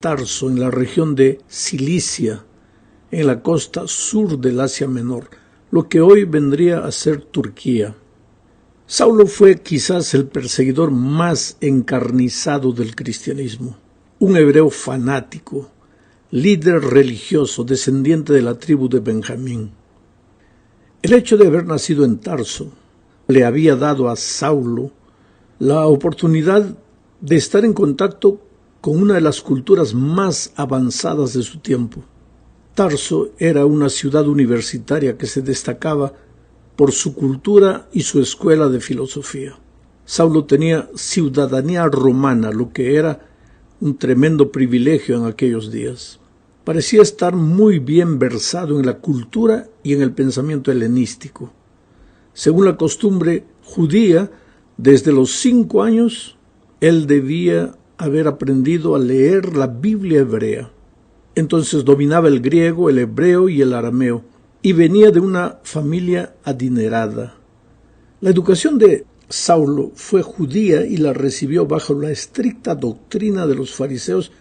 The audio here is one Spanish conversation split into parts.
Tarso, en la región de Cilicia, en la costa sur del Asia Menor, lo que hoy vendría a ser Turquía. Saulo fue quizás el perseguidor más encarnizado del cristianismo, un hebreo fanático, líder religioso, descendiente de la tribu de Benjamín. El hecho de haber nacido en Tarso le había dado a Saulo la oportunidad de estar en contacto con una de las culturas más avanzadas de su tiempo. Tarso era una ciudad universitaria que se destacaba por su cultura y su escuela de filosofía. Saulo tenía ciudadanía romana, lo que era un tremendo privilegio en aquellos días. Parecía estar muy bien versado en la cultura y en el pensamiento helenístico. Según la costumbre judía, desde los 5 años, él debía haber aprendido a leer la Biblia hebrea. Entonces dominaba el griego, el hebreo y el arameo, y venía de una familia adinerada. La educación de Saulo fue judía y la recibió bajo la estricta doctrina de los fariseos,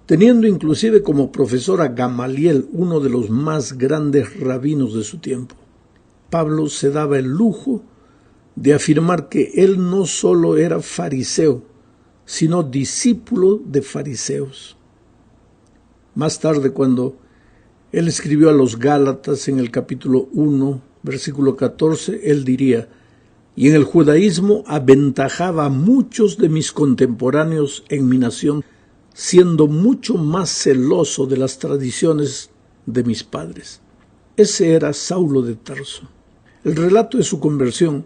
teniendo inclusive como profesor a Gamaliel, uno de los más grandes rabinos de su tiempo. Pablo se daba el lujo de afirmar que él no solo era fariseo, sino discípulo de fariseos. Más tarde, cuando él escribió a los Gálatas en el capítulo 1, versículo 14, él diría: «Y en el judaísmo aventajaba a muchos de mis contemporáneos en mi nación, siendo mucho más celoso de las tradiciones de mis padres». Ese era Saulo de Tarso. El relato de su conversión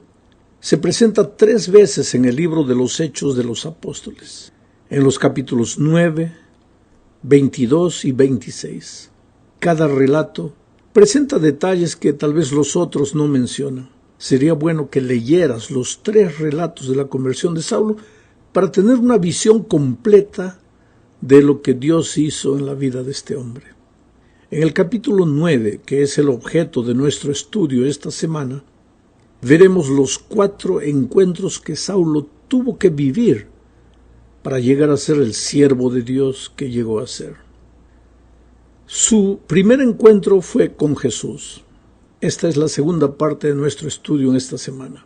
se presenta 3 veces en el libro de los Hechos de los Apóstoles, en los capítulos 9, 22 y 26. Cada relato presenta detalles que tal vez los otros no mencionan. Sería bueno que leyeras los 3 relatos de la conversión de Saulo para tener una visión completa de lo que Dios hizo en la vida de este hombre. En el capítulo 9, que es el objeto de nuestro estudio esta semana, veremos los 4 encuentros que Saulo tuvo que vivir para llegar a ser el siervo de Dios que llegó a ser. Su primer encuentro fue con Jesús. Esta es la segunda parte de nuestro estudio en esta semana.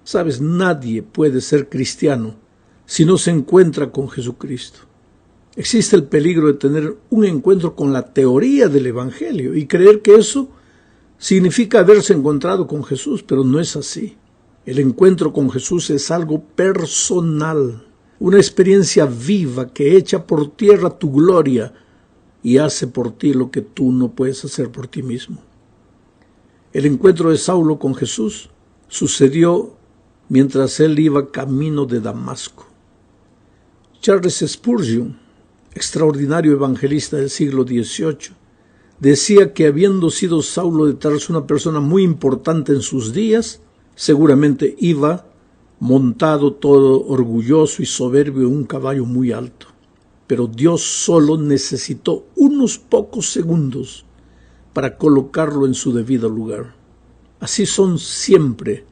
Sabes, nadie puede ser cristiano si no se encuentra con Jesucristo. Existe el peligro de tener un encuentro con la teoría del Evangelio y creer que eso significa haberse encontrado con Jesús, pero no es así. El encuentro con Jesús es algo personal, una experiencia viva que echa por tierra tu gloria y hace por ti lo que tú no puedes hacer por ti mismo. El encuentro de Saulo con Jesús sucedió mientras él iba camino de Damasco. Charles Spurgeon, extraordinario evangelista del siglo XVIII, decía que habiendo sido Saulo de Tarso una persona muy importante en sus días, seguramente iba montado todo orgulloso y soberbio en un caballo muy alto. Pero Dios solo necesitó unos pocos segundos para colocarlo en su debido lugar. Así son siempre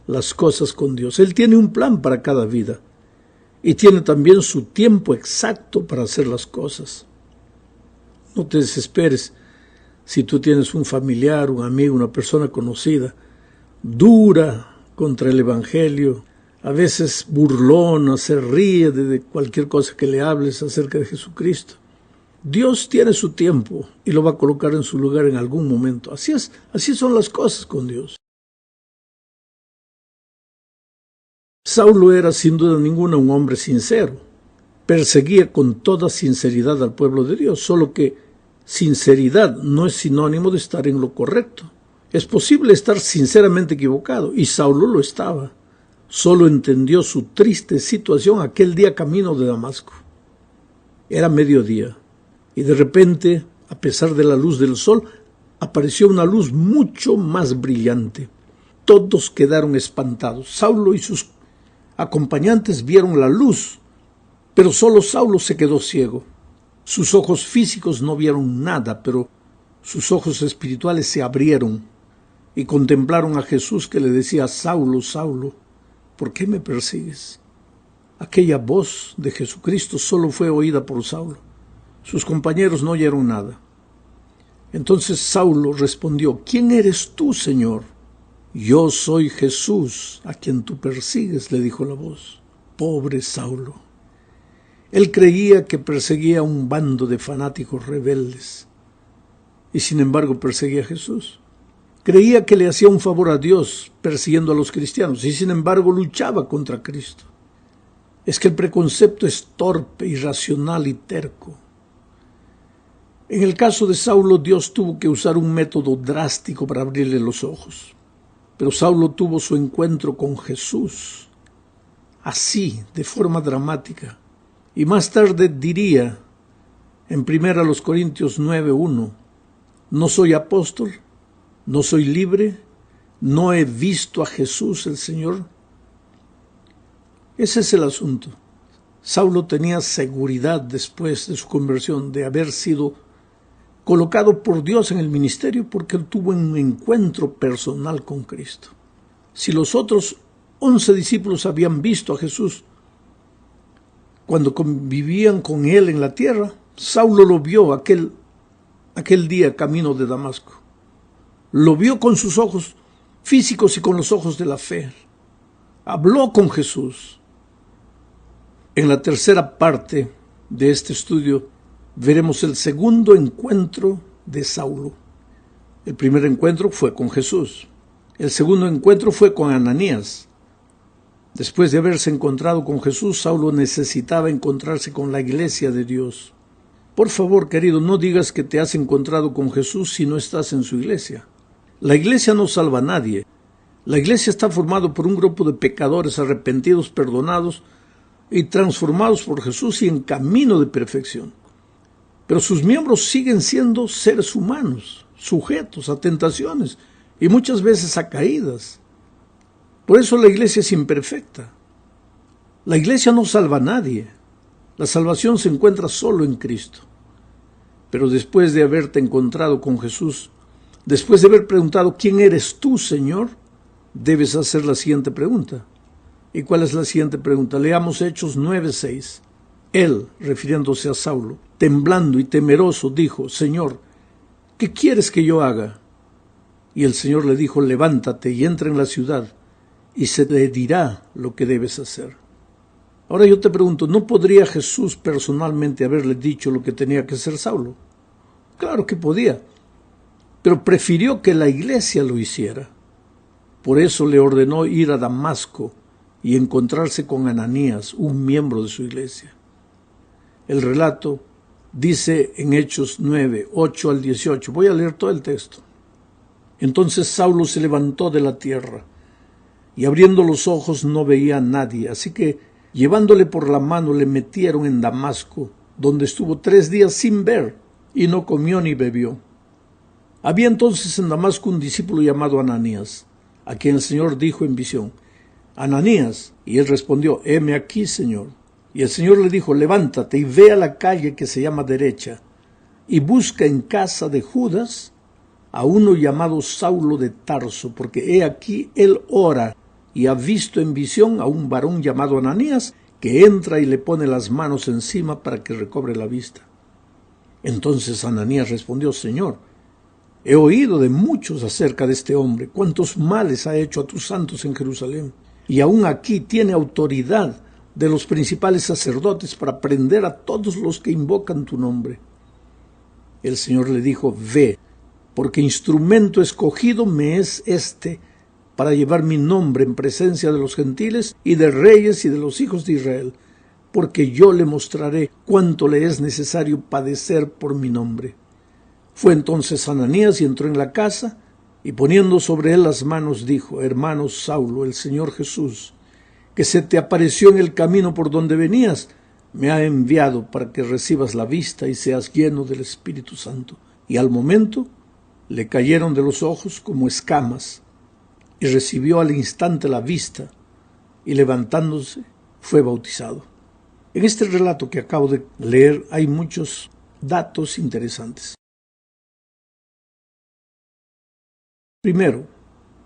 las cosas con Dios. Él tiene un plan para cada vida y tiene también su tiempo exacto para hacer las cosas. No te desesperes si tú tienes un familiar, un amigo, una persona conocida, dura contra el Evangelio, a veces burlona, se ríe de cualquier cosa que le hables acerca de Jesucristo. Dios tiene su tiempo y lo va a colocar en su lugar en algún momento. Así son las cosas con Dios. Saulo era sin duda ninguna un hombre sincero. Perseguía con toda sinceridad al pueblo de Dios, solo que sinceridad no es sinónimo de estar en lo correcto. Es posible estar sinceramente equivocado, y Saulo lo estaba. Solo entendió su triste situación aquel día camino de Damasco. Era mediodía, y de repente, a pesar de la luz del sol, apareció una luz mucho más brillante. Todos quedaron espantados. Saulo y sus acompañantes vieron la luz, pero solo Saulo se quedó ciego. Sus ojos físicos no vieron nada, pero sus ojos espirituales se abrieron y contemplaron a Jesús que le decía: Saulo, Saulo, ¿por qué me persigues? Aquella voz de Jesucristo solo fue oída por Saulo. Sus compañeros no oyeron nada. Entonces Saulo respondió: ¿Quién eres tú, Señor? Yo soy Jesús, a quien tú persigues, le dijo la voz. Pobre Saulo. Él creía que perseguía a un bando de fanáticos rebeldes, y sin embargo perseguía a Jesús. Creía que le hacía un favor a Dios persiguiendo a los cristianos, y sin embargo luchaba contra Cristo. Es que el preconcepto es torpe, irracional y terco. En el caso de Saulo, Dios tuvo que usar un método drástico para abrirle los ojos. Pero Saulo tuvo su encuentro con Jesús, así, de forma dramática. Y más tarde diría, en 1 Corintios 9:1, no soy apóstol, no soy libre, no he visto a Jesús el Señor. Ese es el asunto. Saulo tenía seguridad después de su conversión de haber sido colocado por Dios en el ministerio porque él tuvo un encuentro personal con Cristo. Si los otros 11 discípulos habían visto a Jesús cuando convivían con él en la tierra, Saulo lo vio aquel día camino de Damasco. Lo vio con sus ojos físicos y con los ojos de la fe. Habló con Jesús. En la tercera parte de este estudio veremos el segundo encuentro de Saulo. El primer encuentro fue con Jesús. El segundo encuentro fue con Ananías. Después de haberse encontrado con Jesús, Saulo necesitaba encontrarse con la iglesia de Dios. Por favor, querido, no digas que te has encontrado con Jesús si no estás en su iglesia. La iglesia no salva a nadie. La iglesia está formada por un grupo de pecadores arrepentidos, perdonados y transformados por Jesús y en camino de perfección. Pero sus miembros siguen siendo seres humanos, sujetos a tentaciones y muchas veces a caídas. Por eso la iglesia es imperfecta. La iglesia no salva a nadie. La salvación se encuentra solo en Cristo. Pero después de haberte encontrado con Jesús, después de haber preguntado ¿quién eres tú, Señor?, debes hacer la siguiente pregunta. ¿Y cuál es la siguiente pregunta? Leamos Hechos 9:6. Él, refiriéndose a Saulo, temblando y temeroso, dijo: Señor, ¿qué quieres que yo haga? Y el Señor le dijo: levántate y entra en la ciudad, y se te dirá lo que debes hacer. Ahora yo te pregunto, ¿no podría Jesús personalmente haberle dicho lo que tenía que hacer Saulo? Claro que podía, pero prefirió que la iglesia lo hiciera. Por eso le ordenó ir a Damasco y encontrarse con Ananías, un miembro de su iglesia. El relato dice en Hechos 9:8 al 18. Voy a leer todo el texto. Entonces Saulo se levantó de la tierra, y abriendo los ojos no veía a nadie, así que llevándole por la mano le metieron en Damasco, donde estuvo 3 días sin ver, y no comió ni bebió. Había entonces en Damasco un discípulo llamado Ananías, a quien el Señor dijo en visión: Ananías. Y él respondió: heme aquí, Señor. Y el Señor le dijo: levántate y ve a la calle que se llama Derecha, y busca en casa de Judas a uno llamado Saulo de Tarso, porque he aquí él ora y ha visto en visión a un varón llamado Ananías, que entra y le pone las manos encima para que recobre la vista. Entonces Ananías respondió: Señor, he oído de muchos acerca de este hombre, cuántos males ha hecho a tus santos en Jerusalén, y aún aquí tiene autoridad de los principales sacerdotes para prender a todos los que invocan tu nombre. El Señor le dijo: ve, porque instrumento escogido me es este para llevar mi nombre en presencia de los gentiles y de reyes y de los hijos de Israel, porque yo le mostraré cuánto le es necesario padecer por mi nombre. Fue entonces Ananías y entró en la casa, y poniendo sobre él las manos dijo: hermano Saulo, el Señor Jesús, que se te apareció en el camino por donde venías, me ha enviado para que recibas la vista y seas lleno del Espíritu Santo. Y al momento le cayeron de los ojos como escamas, y recibió al instante la vista, y levantándose fue bautizado. En este relato que acabo de leer hay muchos datos interesantes. Primero,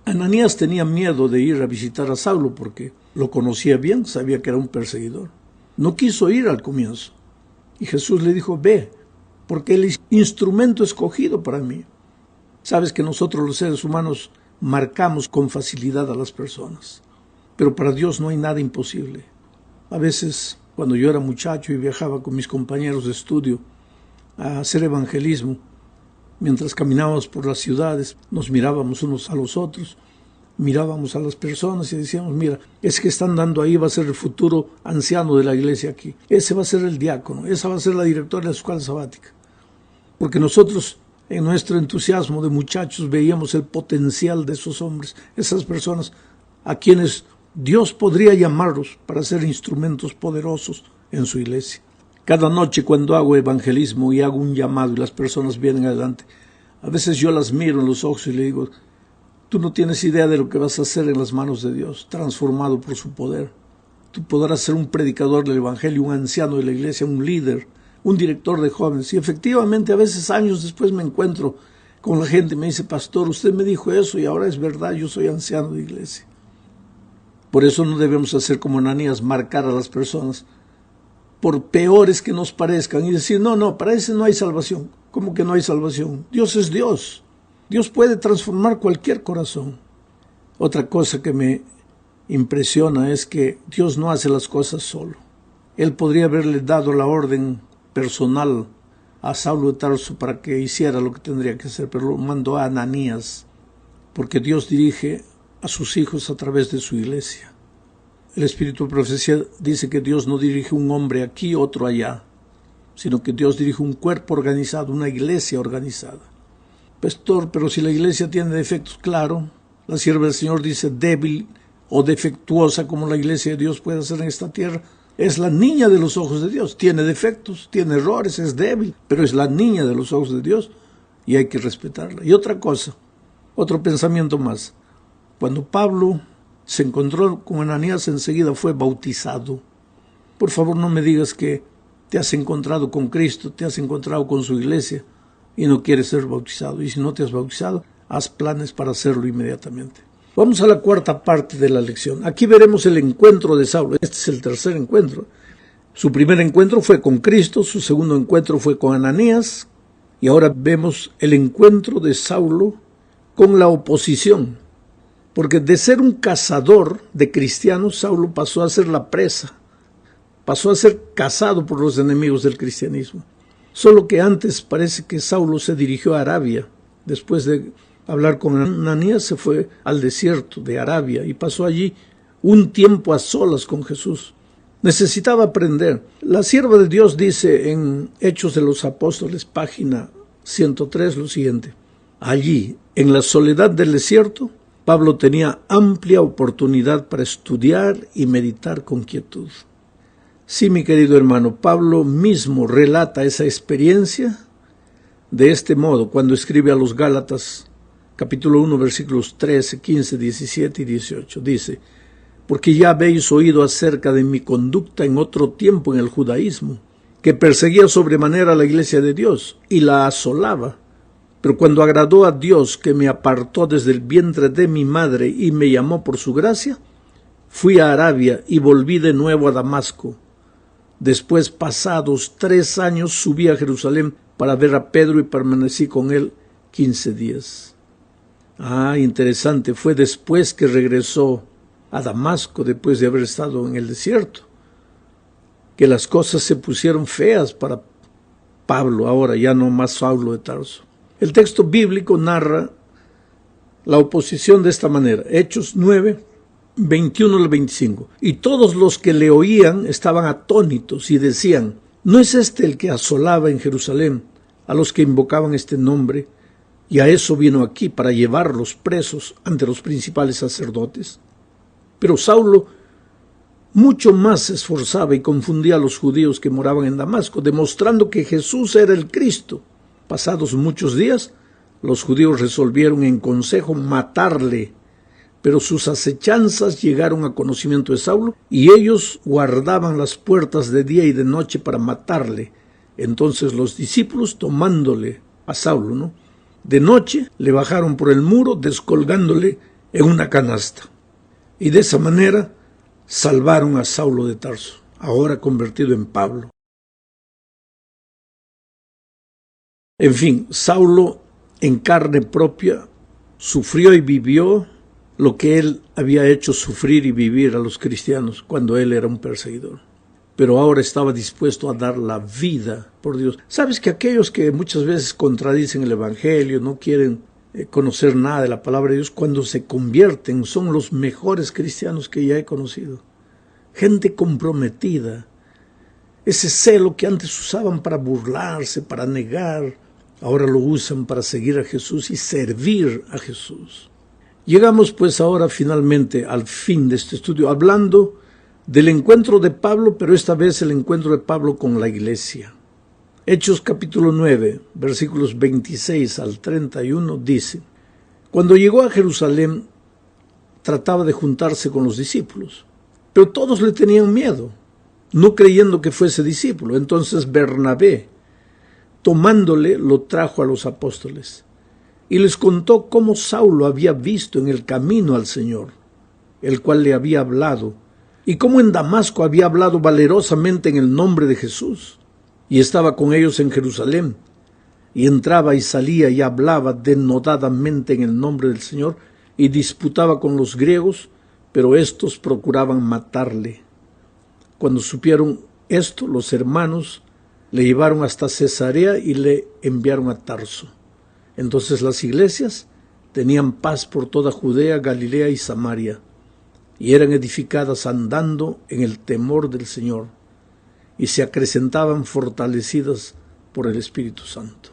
Ananías tenía miedo de ir a visitar a Saulo porque lo conocía bien, sabía que era un perseguidor. No quiso ir al comienzo. Y Jesús le dijo: ve, porque Él es instrumento escogido para mí. Sabes que nosotros los seres humanos marcamos con facilidad a las personas, pero para Dios no hay nada imposible. A veces, cuando yo era muchacho y viajaba con mis compañeros de estudio a hacer evangelismo, mientras caminábamos por las ciudades, nos mirábamos unos a los otros, mirábamos a las personas y decíamos, mira, ese que están dando ahí va a ser el futuro anciano de la iglesia aquí. Ese va a ser el diácono, esa va a ser la directora de la escuela sabática. Porque nosotros, en nuestro entusiasmo de muchachos, veíamos el potencial de esos hombres, esas personas a quienes Dios podría llamarlos para ser instrumentos poderosos en su iglesia. Cada noche cuando hago evangelismo y hago un llamado y las personas vienen adelante, a veces yo las miro en los ojos y le digo, tú no tienes idea de lo que vas a hacer en las manos de Dios, transformado por su poder. Tú podrás ser un predicador del evangelio, un anciano de la iglesia, un líder, un director de jóvenes. Y efectivamente a veces años después me encuentro con la gente y me dice, pastor, usted me dijo eso y ahora es verdad, yo soy anciano de iglesia. Por eso no debemos hacer como Ananías, marcar a las personas por peores que nos parezcan y decir, no, para ese no hay salvación. ¿Cómo que no hay salvación? Dios es Dios. Dios puede transformar cualquier corazón. Otra cosa que me impresiona es que Dios no hace las cosas solo. Él podría haberle dado la orden personal a Saulo de Tarso para que hiciera lo que tendría que hacer, pero lo mandó a Ananías, porque Dios dirige a sus hijos a través de su iglesia. El Espíritu de Profecía dice que Dios no dirige un hombre aquí, otro allá, sino que Dios dirige un cuerpo organizado, una iglesia organizada. Pastor, pero si la iglesia tiene defectos, claro, la sierva del Señor dice débil o defectuosa como la iglesia de Dios puede ser en esta tierra. Es la niña de los ojos de Dios, tiene defectos, tiene errores, es débil, pero es la niña de los ojos de Dios y hay que respetarla. Y otra cosa, otro pensamiento más. Cuando Pablo se encontró con Ananías, enseguida fue bautizado. Por favor, no me digas que te has encontrado con Cristo, te has encontrado con su iglesia y no quieres ser bautizado. Y si no te has bautizado, haz planes para hacerlo inmediatamente. Vamos a la cuarta parte de la lección. Aquí veremos el encuentro de Saulo. Este es el tercer encuentro. Su primer encuentro fue con Cristo, su segundo encuentro fue con Ananías, y ahora vemos el encuentro de Saulo con la oposición. Porque de ser un cazador de cristianos, Saulo pasó a ser la presa. Pasó a ser cazado por los enemigos del cristianismo. Solo que antes parece que Saulo se dirigió a Arabia. Después de hablar con Ananías se fue al desierto de Arabia y pasó allí un tiempo a solas con Jesús. Necesitaba aprender. La sierva de Dios dice en Hechos de los Apóstoles, página 103, lo siguiente. Allí, en la soledad del desierto, Pablo tenía amplia oportunidad para estudiar y meditar con quietud. Sí, mi querido hermano, Pablo mismo relata esa experiencia de este modo cuando escribe a los Gálatas, capítulo 1, versículos 13, 15, 17 y 18. Dice, porque ya habéis oído acerca de mi conducta en otro tiempo en el judaísmo, que perseguía sobremanera a la iglesia de Dios y la asolaba. Pero cuando agradó a Dios, que me apartó desde el vientre de mi madre y me llamó por su gracia, fui a Arabia y volví de nuevo a Damasco. Después, pasados 3 años, subí a Jerusalén para ver a Pedro y permanecí con él 15 días. Interesante, fue después que regresó a Damasco, después de haber estado en el desierto, que las cosas se pusieron feas para Pablo, ahora ya no más Saulo de Tarso. El texto bíblico narra la oposición de esta manera, Hechos 9, 21 al 25. Y todos los que le oían estaban atónitos y decían, ¿no es este el que asolaba en Jerusalén a los que invocaban este nombre? Y a eso vino aquí, para llevarlos presos ante los principales sacerdotes. Pero Saulo mucho más se esforzaba y confundía a los judíos que moraban en Damasco, demostrando que Jesús era el Cristo. Pasados muchos días, los judíos resolvieron en consejo matarle, pero sus acechanzas llegaron a conocimiento de Saulo y ellos guardaban las puertas de día y de noche para matarle. Entonces los discípulos, tomándole a Saulo, de noche le bajaron por el muro, descolgándole en una canasta. Y de esa manera salvaron a Saulo de Tarso, ahora convertido en Pablo. En fin, Saulo en carne propia sufrió y vivió lo que él había hecho sufrir y vivir a los cristianos cuando él era un perseguidor. Pero ahora estaba dispuesto a dar la vida por Dios. ¿Sabes que aquellos que muchas veces contradicen el Evangelio, no quieren conocer nada de la palabra de Dios, cuando se convierten son los mejores cristianos que ya he conocido? Gente comprometida. Ese celo que antes usaban para burlarse, para negar, ahora lo usan para seguir a Jesús y servir a Jesús. Llegamos pues ahora finalmente al fin de este estudio, hablando del encuentro de Pablo, pero esta vez el encuentro de Pablo con la iglesia. Hechos capítulo 9, versículos 26 al 31 dice: Cuando llegó a Jerusalén, trataba de juntarse con los discípulos, pero todos le tenían miedo, no creyendo que fuese discípulo. Entonces Bernabé, tomándole, lo trajo a los apóstoles y les contó cómo Saulo había visto en el camino al Señor, el cual le había hablado, y cómo en Damasco había hablado valerosamente en el nombre de Jesús, y estaba con ellos en Jerusalén, y entraba y salía y hablaba denodadamente en el nombre del Señor, y disputaba con los griegos, pero éstos procuraban matarle. Cuando supieron esto, los hermanos le llevaron hasta Cesarea y le enviaron a Tarso. Entonces las iglesias tenían paz por toda Judea, Galilea y Samaria, y eran edificadas andando en el temor del Señor, y se acrecentaban fortalecidas por el Espíritu Santo.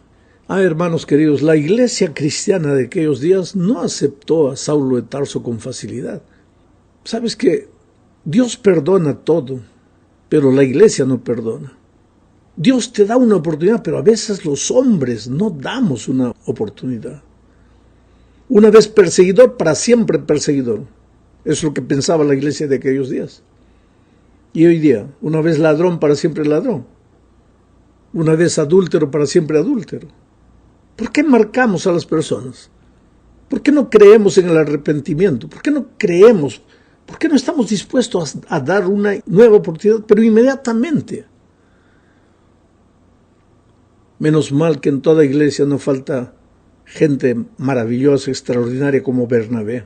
Hermanos queridos, la iglesia cristiana de aquellos días no aceptó a Saulo de Tarso con facilidad. ¿Sabes que Dios perdona todo, pero la iglesia no perdona? Dios te da una oportunidad, pero a veces los hombres no damos una oportunidad. Una vez perseguidor, para siempre perseguidor. Eso es lo que pensaba la iglesia de aquellos días. Y hoy día, una vez ladrón, para siempre ladrón. Una vez adúltero, para siempre adúltero. ¿Por qué marcamos a las personas? ¿Por qué no creemos en el arrepentimiento? ¿Por qué no creemos? ¿Por qué no estamos dispuestos a dar una nueva oportunidad, pero inmediatamente? Menos mal que en toda iglesia no falta gente maravillosa, extraordinaria como Bernabé.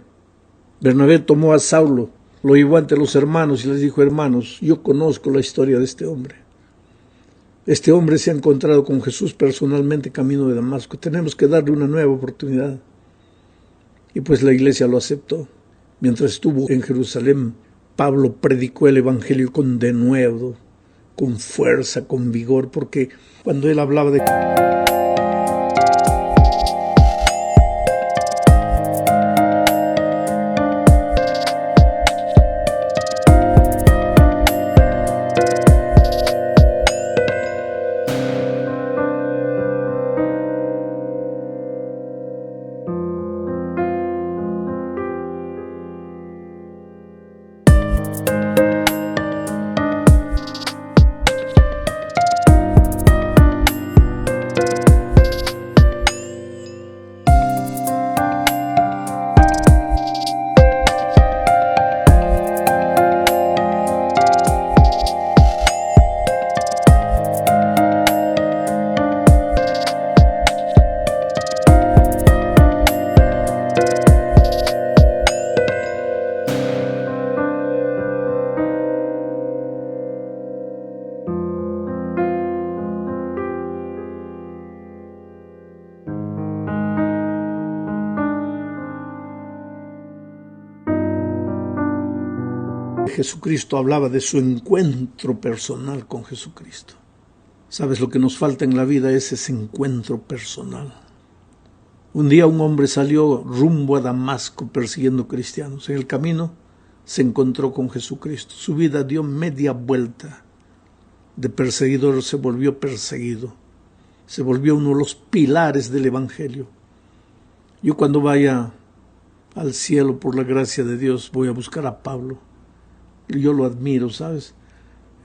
Bernabé tomó a Saulo, lo llevó ante los hermanos y les dijo: hermanos, yo conozco la historia de este hombre. Este hombre se ha encontrado con Jesús personalmente camino de Damasco. Tenemos que darle una nueva oportunidad. Y pues la iglesia lo aceptó. Mientras estuvo en Jerusalén, Pablo predicó el evangelio con denuedo, con fuerza, con vigor, porque cuando él hablaba de Jesucristo, hablaba de su encuentro personal con Jesucristo. ¿Sabes lo que nos falta en la vida? Es ese encuentro personal. Un día un hombre salió rumbo a Damasco persiguiendo cristianos. En el camino se encontró con Jesucristo. Su vida dio media vuelta. De perseguidor se volvió perseguido. Se volvió uno de los pilares del Evangelio. Yo cuando vaya al cielo por la gracia de Dios voy a buscar a Pablo. Yo lo admiro, ¿sabes?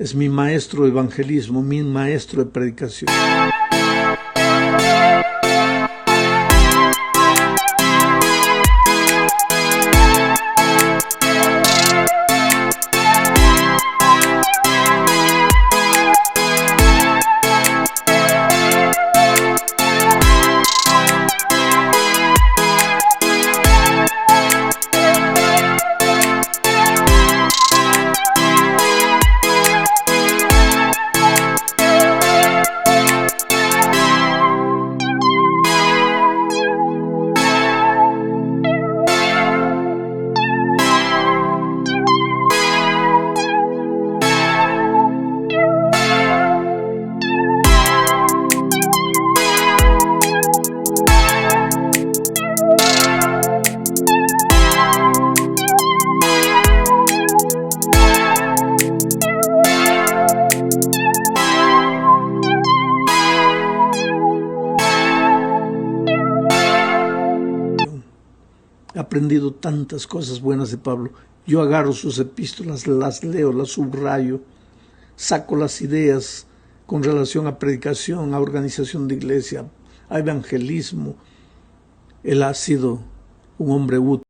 Es mi maestro de evangelismo, mi maestro de predicación. He aprendido tantas cosas buenas de Pablo. Yo agarro sus epístolas, las leo, las subrayo, saco las ideas con relación a predicación, a organización de iglesia, a evangelismo. Él ha sido un hombre útil.